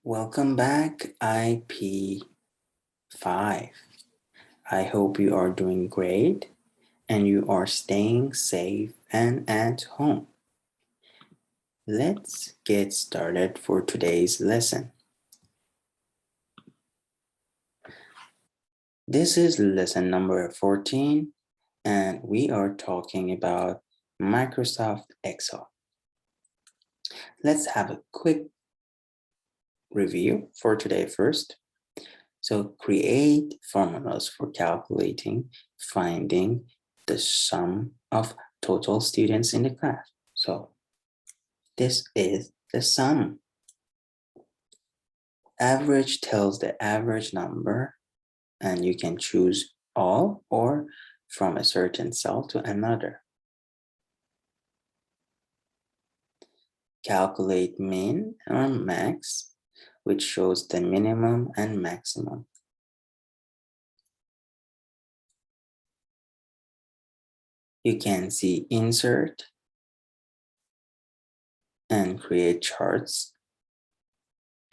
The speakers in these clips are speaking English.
Welcome back, IP5. I hope you are doing great and you are staying safe and at home. Let's get started for today's lesson. This is lesson number 14 and we are talking about Microsoft Excel. Let's have a quick review for today first. So create formulas for calculating, finding the sum of total students in the class. So this is the sum. Average tells the average number, and you can choose all or from a certain cell to another. Calculate min or max, which shows the minimum and maximum. You can see insert and create charts.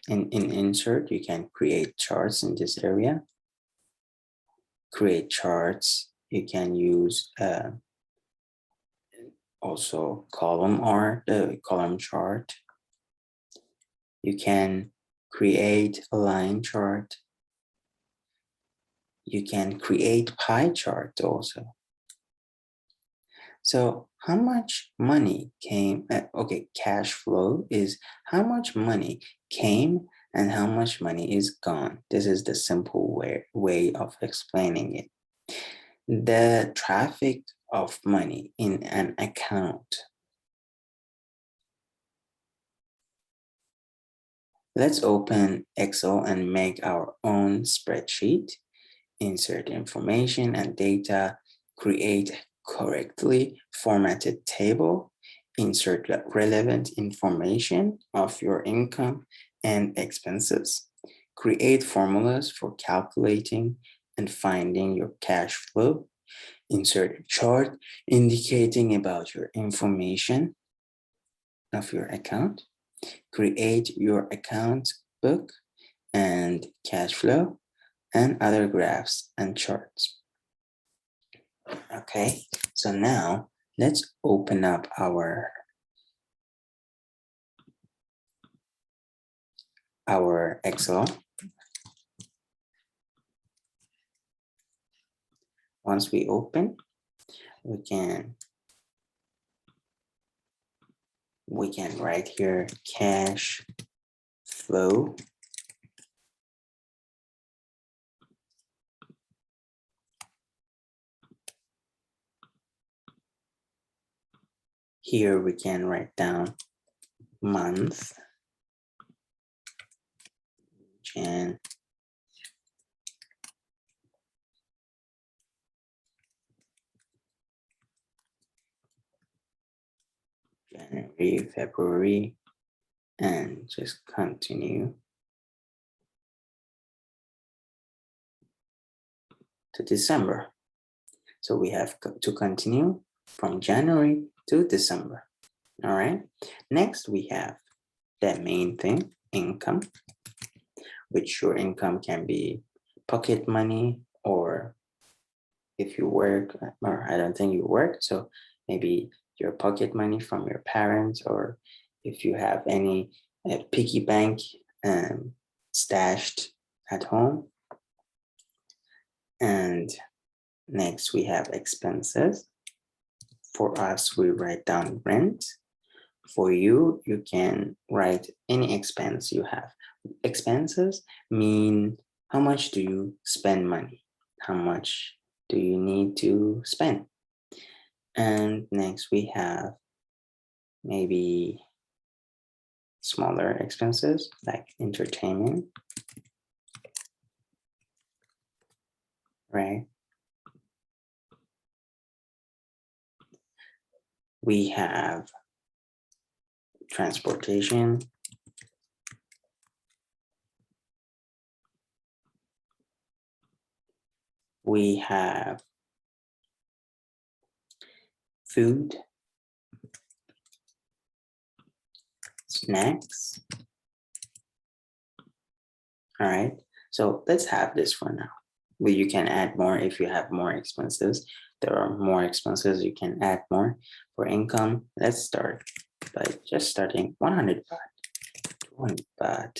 In insert, you can create charts in this area. Create charts, you can use also column chart. You can create a line chart. You can create pie chart also. So how much money came, cash flow is how much money came and how much money is gone. This is the simple way of explaining it. The traffic of money in an account. Let's open Excel and make our own spreadsheet. Insert information and data, create correctly formatted table, insert relevant information of your income and expenses, create formulas for calculating and finding your cash flow, insert a chart indicating about your information of your account, create your account book and cash flow, and other graphs and charts. Okay, so now let's open up our Excel. Once we open, we can write here cash flow. Here we can write down month, January, February, and just continue to December. So we have to continue from January to December. All right. Next, we have the main thing, income, which your income can be pocket money, or if you work, or I don't think you work, so maybe your pocket money from your parents, or if you have any piggy bank stashed at home. And next we have expenses. For us, we write down rent. For you, you can write any expense you have. Expenses mean how much do you spend money? How much do you need to spend? And next we have maybe smaller expenses like entertainment, right? We have transportation. We have food, snacks, All right, so let's have this for now. Well, you can add more if you have more expenses. There are more expenses, you can add more. For income, let's start by just starting 100 baht, 200 baht,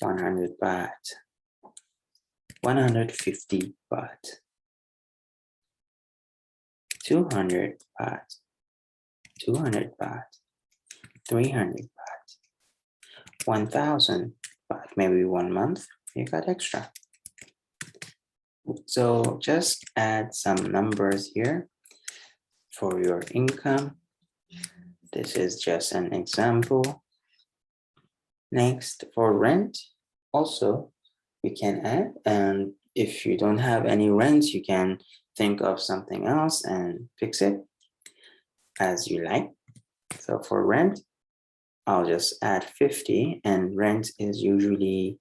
100 baht, 150 baht, 200 baht, 200 baht, 300 baht, 1,000 baht, maybe 1 month, you got extra. So just add some numbers here for your income. This is just an example. Next, for rent, also you can add, and if you don't have any rent, you can think of something else and fix it as you like. So for rent, I'll just add 50, and rent is usually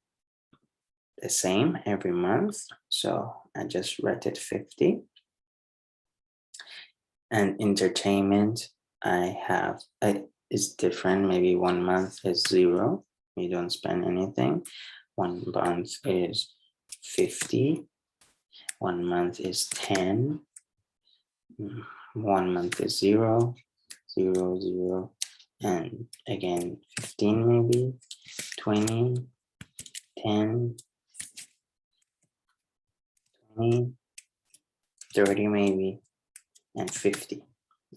the same every month. So I just write it 50. And entertainment, is different. Maybe 1 month is 0. You don't spend anything. 1 month is 50. 1 month is 10. 1 month is 0, 0, 0. And again, 15 maybe, 20, 10, 20, 30 maybe, and 50.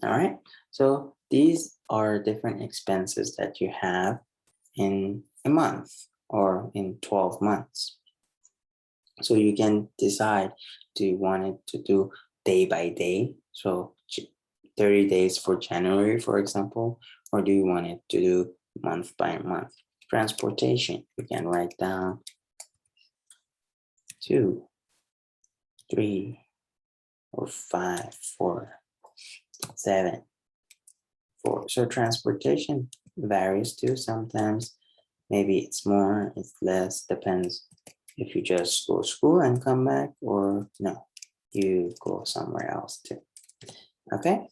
All right. So these are different expenses that you have in a month or in 12 months. So you can decide, do you want it to do day by day? So 30 days for January, for example, or do you want it to do month by month? Transportation, you can write down 2, 3, or 5, 4, 7, 4. So transportation varies too. Sometimes maybe it's more, it's less, depends if you just go to school and come back, or no, you go somewhere else too. Okay,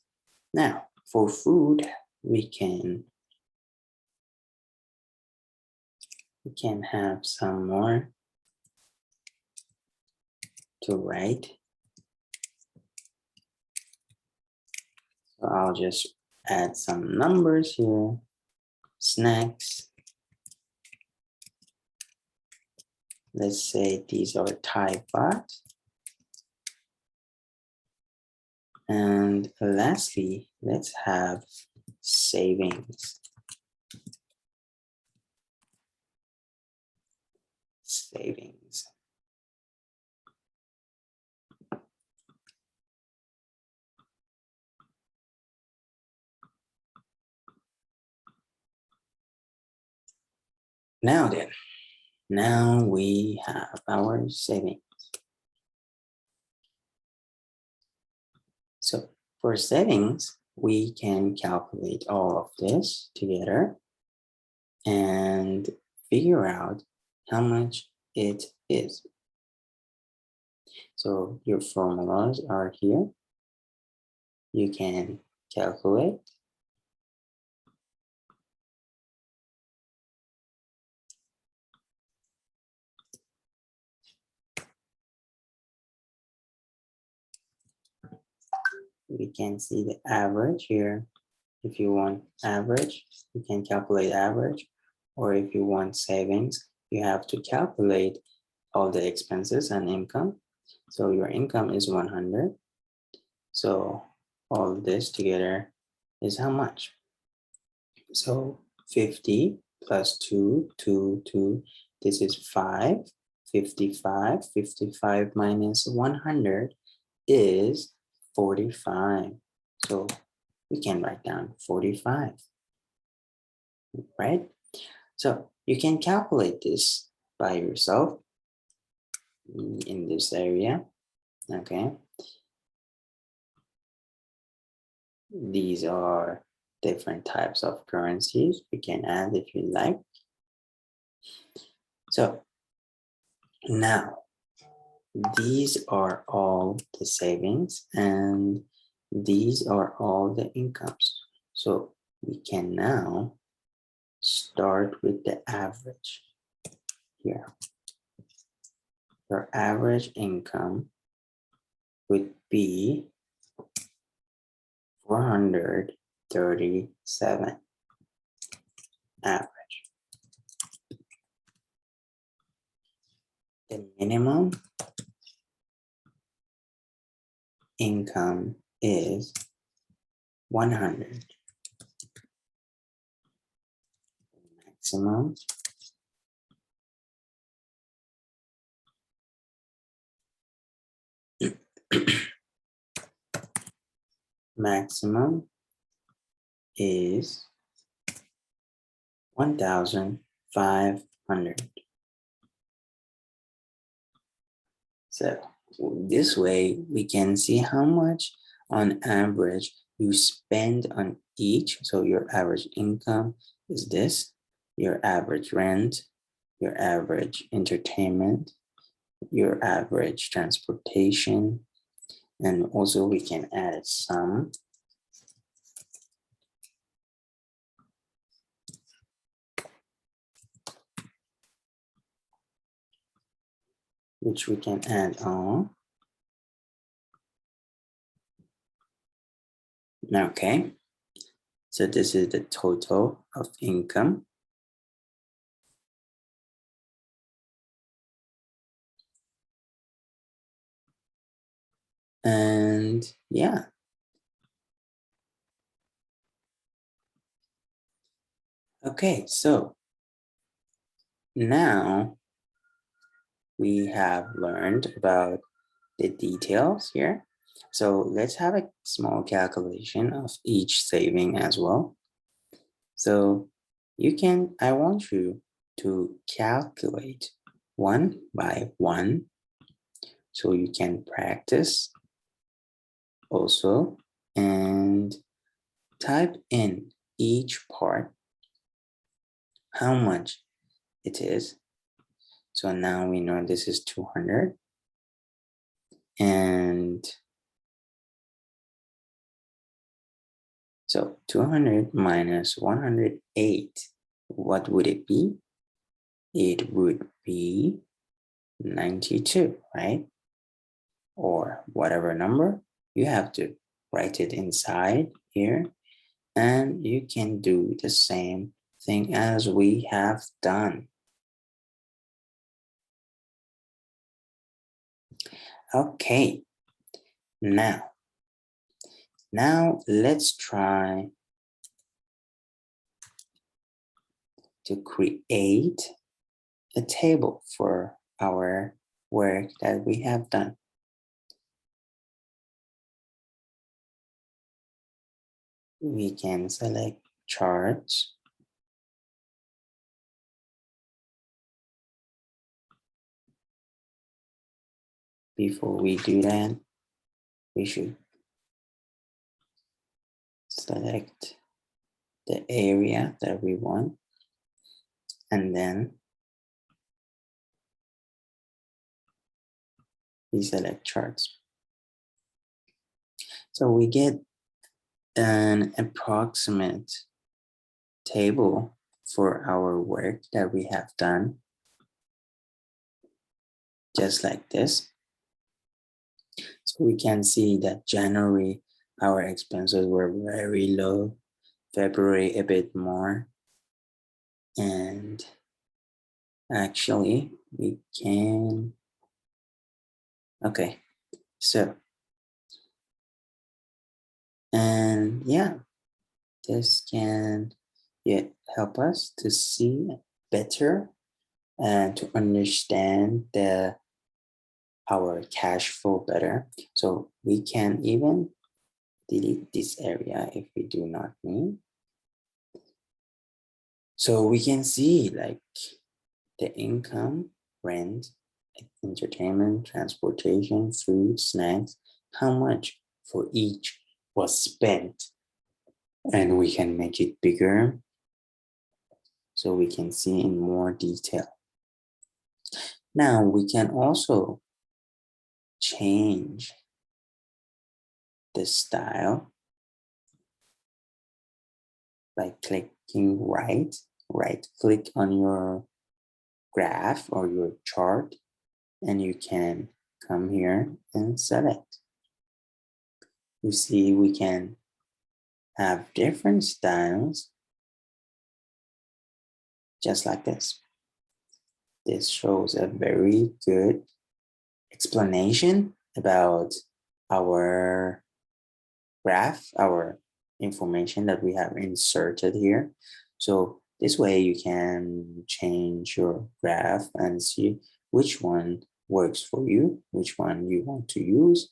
now for food, we can have some more to write. So I'll just add some numbers here. Snacks. Let's say these are Thai baht. And lastly, let's have savings. Savings. Now then, now we have our savings. So for savings, we can calculate all of this together and figure out how much it is. So your formulas are here. You can calculate. We can see the average here. If you want average, you can calculate average. Or if you want savings, you have to calculate all the expenses and income. So your income is 100. So all this together is how much? So 50 plus 2, 2, 2. This is 5. 55. 55 minus 100 is 45. So we can write down 45, right? So you can calculate this by yourself in this area, okay? These are different types of currencies. You can add if you like. So now, these are all the savings and these are all the incomes. So we can now start with the average. here. Your average income would be 437 average. The minimum income is 100. Maximum maximum is 1,500. So this way we can see how much on average you spend on each. So your average income is this, your average rent, your average entertainment, your average transportation, and also we can add some which we can add on. Okay, so this is the total of income. And yeah. Okay, so now we have learned about the details here. So let's have a small calculation of each saving as well. So I want you to calculate one by one so you can practice also and type in each part how much it is. So now we know this is 200 and so 200 minus 108, what would it be? It would be 92, right? Or whatever number, you have to write it inside here and you can do the same thing as we have done. Okay, now let's try to create a table for our work that we have done. We can select charts. Before we do that, we should select the area that we want and then we select charts. So we get an approximate table for our work that we have done, just like this. So we can see that January, our expenses were very low, February a bit more, and actually we can, okay, so, and yeah, this can help us to see better and to understand our cash flow better. So we can even delete this area if we do not need. So we can see like the income, rent, entertainment, transportation, food, snacks, how much for each was spent. And we can make it bigger so we can see in more detail. Now we can also change the style by clicking right click on your graph or your chart, and you can come here and select. You see, we can have different styles just like this. This shows a very good explanation about our graph, our information that we have inserted here. So this way you can change your graph and see which one works for you, which one you want to use.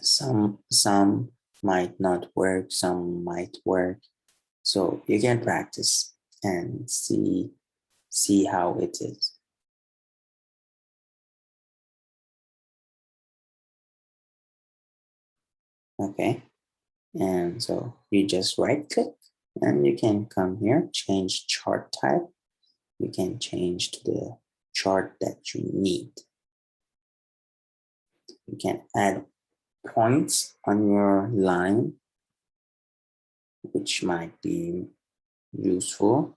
Some might not work, some might work. So you can practice and see how it is. Okay, and so you just right click and you can come here, change chart type. You can change to the chart that you need. You can add points on your line, which might be useful.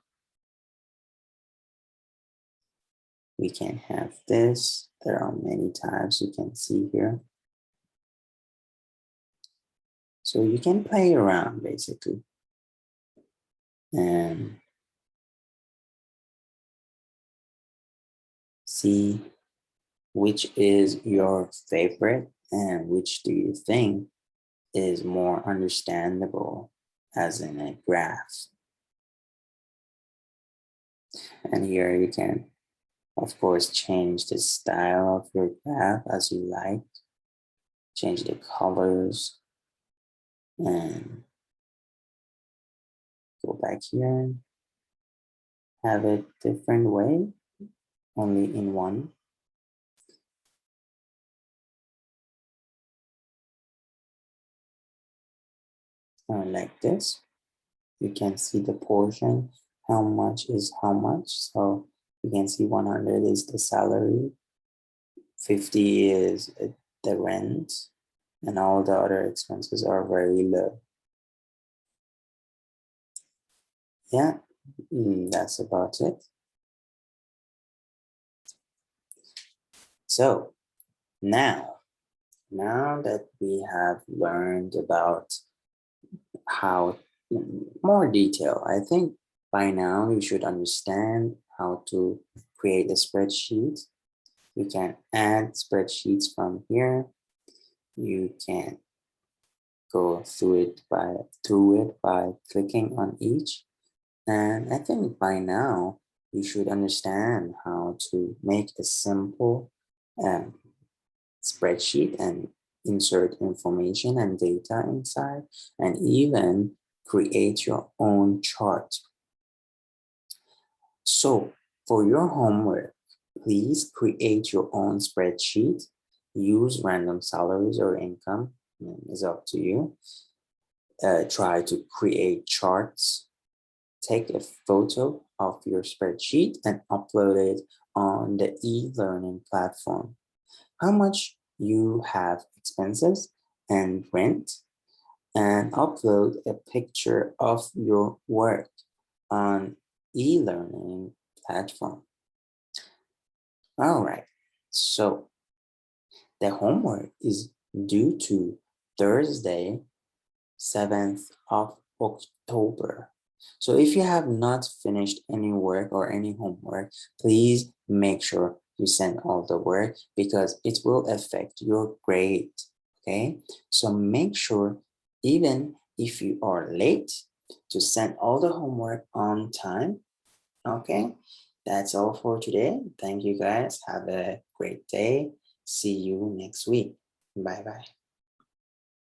We can have this. There are many types you can see here. So you can play around basically. And see which is your favorite and which do you think is more understandable as in a graph. And here you can, of course, change the style of your graph as you like, change the colors, and go back here, have it different way, only in one. Like this, you can see the portion, how much is how much. So you can see 100 is the salary, 50 is the rent, and all the other expenses are very low. Yeah, that's about it. So now that we have learned about how more detail, I think by now you should understand how to create a spreadsheet. You can add spreadsheets from here. You can go through it by clicking on each. And I think by now you should understand how to make a simple spreadsheet and insert information and data inside, and even create your own chart. So for your homework, please create your own spreadsheet. Use random salaries or income, is up to you. Try to create charts. Take a photo of your spreadsheet and upload it on the e-learning platform. How much you have expenses and rent, and upload a picture of your work on e-learning platform. All right, so the homework is due to Thursday, 7th of October. So if you have not finished any work or any homework, please make sure you send all the work because it will affect your grade, okay? So make sure, even if you are late, to send all the homework on time, okay? That's all for today. Thank you guys. Have a great day. See you next week. Bye-bye.